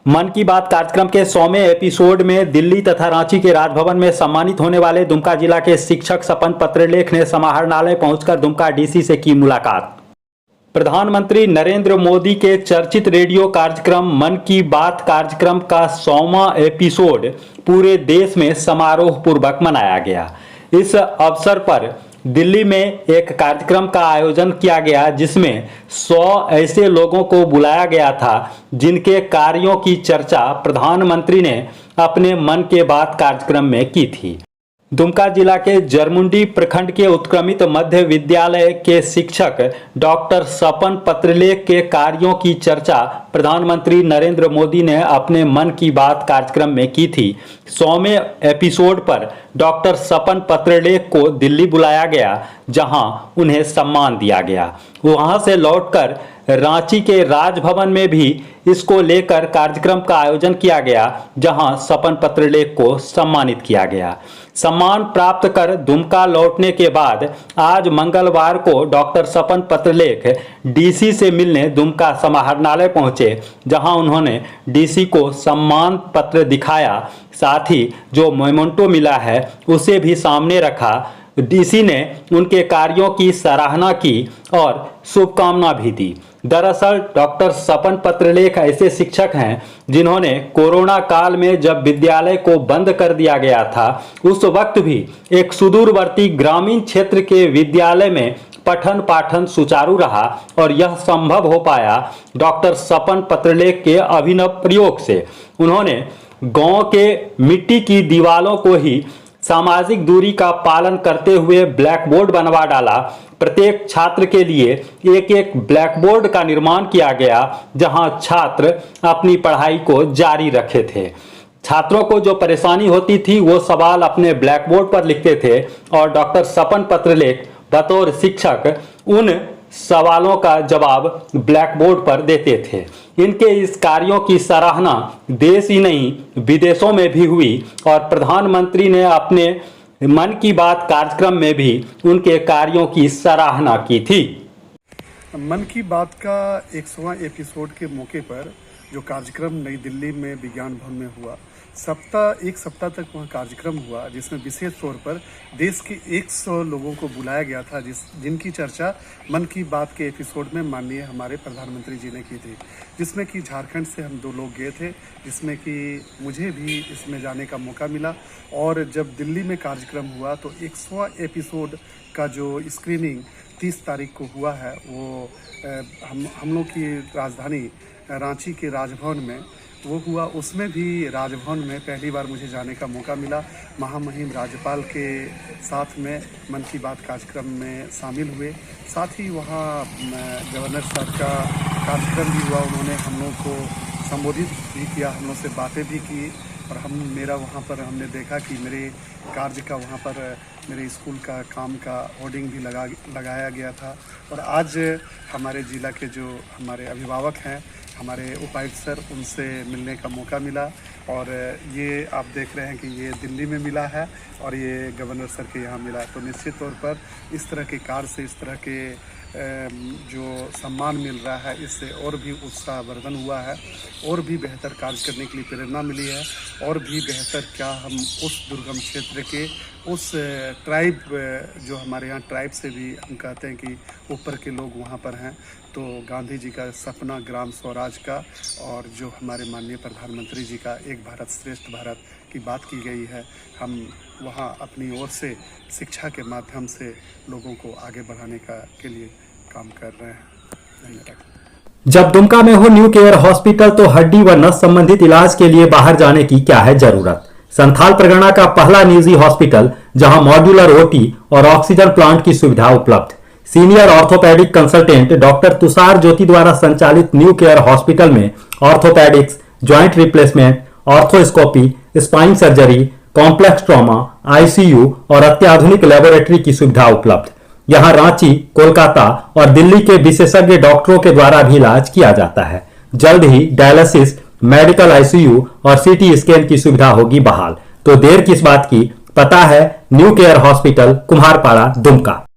मन की बात कार्यक्रम के 100वें एपिसोड में दिल्ली तथा रांची के राजभवन में सम्मानित होने वाले दुमका जिला के शिक्षक सपन पत्रलेख ने समाहरणालय पहुंचकर दुमका डीसी से की मुलाकात। प्रधानमंत्री नरेंद्र मोदी के चर्चित रेडियो कार्यक्रम मन की बात कार्यक्रम का 100वां एपिसोड पूरे देश में समारोह पूर्वक मनाया गया। इस अवसर पर दिल्ली में एक कार्यक्रम का आयोजन किया गया जिसमें 100 ऐसे लोगों को बुलाया गया था जिनके कार्यों की चर्चा प्रधानमंत्री ने अपने मन के बात कार्यक्रम में की थी। दुमका जिला के जरमुंडी प्रखंड के उत्क्रमित मध्य विद्यालय के शिक्षक डॉक्टर सपन पत्रलेख के कार्यों की चर्चा प्रधानमंत्री नरेंद्र मोदी ने अपने मन की बात कार्यक्रम में की थी। 100वें एपिसोड पर डॉक्टर सपन पत्रलेख को दिल्ली बुलाया गया जहां उन्हें सम्मान दिया गया। वहां से लौटकर रांची के राजभवन में भी इसको लेकर कार्यक्रम का आयोजन किया गया जहां सपन पत्रलेख को सम्मानित किया गया। सम्मान प्राप्त कर दुमका लौटने के बाद आज मंगलवार को डॉक्टर सपन पत्रलेख डीसी से मिलने दुमका समाहरणालय पहुंचे जहां उन्होंने डीसी को सम्मान पत्र दिखाया, साथ ही जो मोमेंटो मिला है उसे भी सामने रखा। डीसी ने उनके कार्यों की सराहना की और शुभकामना भी दी। दरअसल डॉक्टर सपन पत्रलेख ऐसे शिक्षक हैं जिन्होंने कोरोना काल में जब विद्यालय को बंद कर दिया गया था उस वक्त भी एक सुदूरवर्ती ग्रामीण क्षेत्र के विद्यालय में पठन पाठन सुचारू रहा और यह संभव हो पाया डॉक्टर सपन पत्रलेख के अभिनव प्रयोग से। उन्होंने गांव के मिट्टी की दीवारों को ही सामाजिक दूरी का पालन करते हुए ब्लैक बोर्ड बनवा डाला। प्रत्येक छात्र के लिए एक एक ब्लैक बोर्ड का निर्माण किया गया जहां छात्र अपनी पढ़ाई को जारी रखे थे। छात्रों को जो परेशानी होती थी वो सवाल अपने ब्लैक बोर्ड पर लिखते थे और डॉक्टर सपन पत्रलेख बतौर शिक्षक उन सवालों का जवाब ब्लैक बोर्ड पर देते थे। इनके इस कार्यों की सराहना देश ही नहीं विदेशों में भी हुई और प्रधानमंत्री ने अपने मन की बात कार्यक्रम में भी उनके कार्यों की सराहना की थी। मन की बात का 100वां एपिसोड के मौके पर जो कार्यक्रम नई दिल्ली में विज्ञान भवन में हुआ, एक सप्ताह तक वहाँ कार्यक्रम हुआ जिसमें विशेष तौर पर देश के 100 लोगों को बुलाया गया था जिनकी चर्चा मन की बात के एपिसोड में माननीय हमारे प्रधानमंत्री जी ने की थी, जिसमें कि झारखंड से हम 2 लोग गए थे, जिसमें कि मुझे भी इसमें जाने का मौका मिला। और जब दिल्ली में कार्यक्रम हुआ तो 100वां एपिसोड का जो स्क्रीनिंग 30 तारीख को हुआ है वो हम लोग की राजधानी रांची के राजभवन में वो हुआ। उसमें भी राजभवन में पहली बार मुझे जाने का मौका मिला। महामहिम राज्यपाल के साथ में मन की बात कार्यक्रम में शामिल हुए। साथ ही वहाँ गवर्नर साहब का कार्यक्रम भी हुआ, उन्होंने हम लोग को संबोधित भी किया, हम लोग से बातें भी की और मेरा वहाँ पर हमने देखा कि मेरे कार्य का वहाँ पर मेरे स्कूल का काम का होर्डिंग भी लगाया गया था। और आज हमारे ज़िला के जो हमारे अभिभावक हैं, हमारे उपायुक्त सर, उनसे मिलने का मौका मिला और ये आप देख रहे हैं कि ये दिल्ली में मिला है और ये गवर्नर सर के यहाँ मिला। तो निश्चित तौर पर इस तरह के कार्य से, इस तरह के जो सम्मान मिल रहा है, इससे और भी उत्साहवर्धन हुआ है और भी बेहतर कार्य करने के लिए प्रेरणा मिली है और भी बेहतर क्या हम उस दुर्गम क्षेत्र के उस ट्राइब जो हमारे यहाँ ट्राइब से भी हम कहते हैं कि ऊपर के लोग वहाँ पर हैं, तो गांधी जी का सपना ग्राम स्वराज का और जो हमारे माननीय प्रधानमंत्री जी का एक भारत श्रेष्ठ भारत की बात की गई है, हम वहाँ अपनी ओर से शिक्षा के माध्यम से लोगों को आगे बढ़ाने के लिए काम कर रहे हैं। धन्यवाद। जब दुमका में हो न्यू केयर हॉस्पिटल तो हड्डी व नस संबंधित इलाज के लिए बाहर जाने की क्या है जरूरत। संथाल परगना का पहला निजी हॉस्पिटल जहां मॉड्यूलर ओटी और ऑक्सीजन प्लांट की सुविधा उपलब्ध। Senior orthopaedic consultant doctor Tushar Jyoti द्वारा संचालित न्यू केयर हॉस्पिटल में orthopaedics, joint replacement, arthroscopy, spine surgery, complex trauma, ICU और अत्याधुनिक लेबोरेटरी की सुविधा उपलब्ध। यहां रांची, कोलकाता और दिल्ली के विशेषज्ञ डॉक्टरों के द्वारा भी इलाज किया जाता है। जल्द ही डायलिसिस, मेडिकल आईसीयू और सीटी स्कैन की सुविधा होगी बहाल। तो देर किस बात की, पता है new care hospital, Kumharpara, Dumka.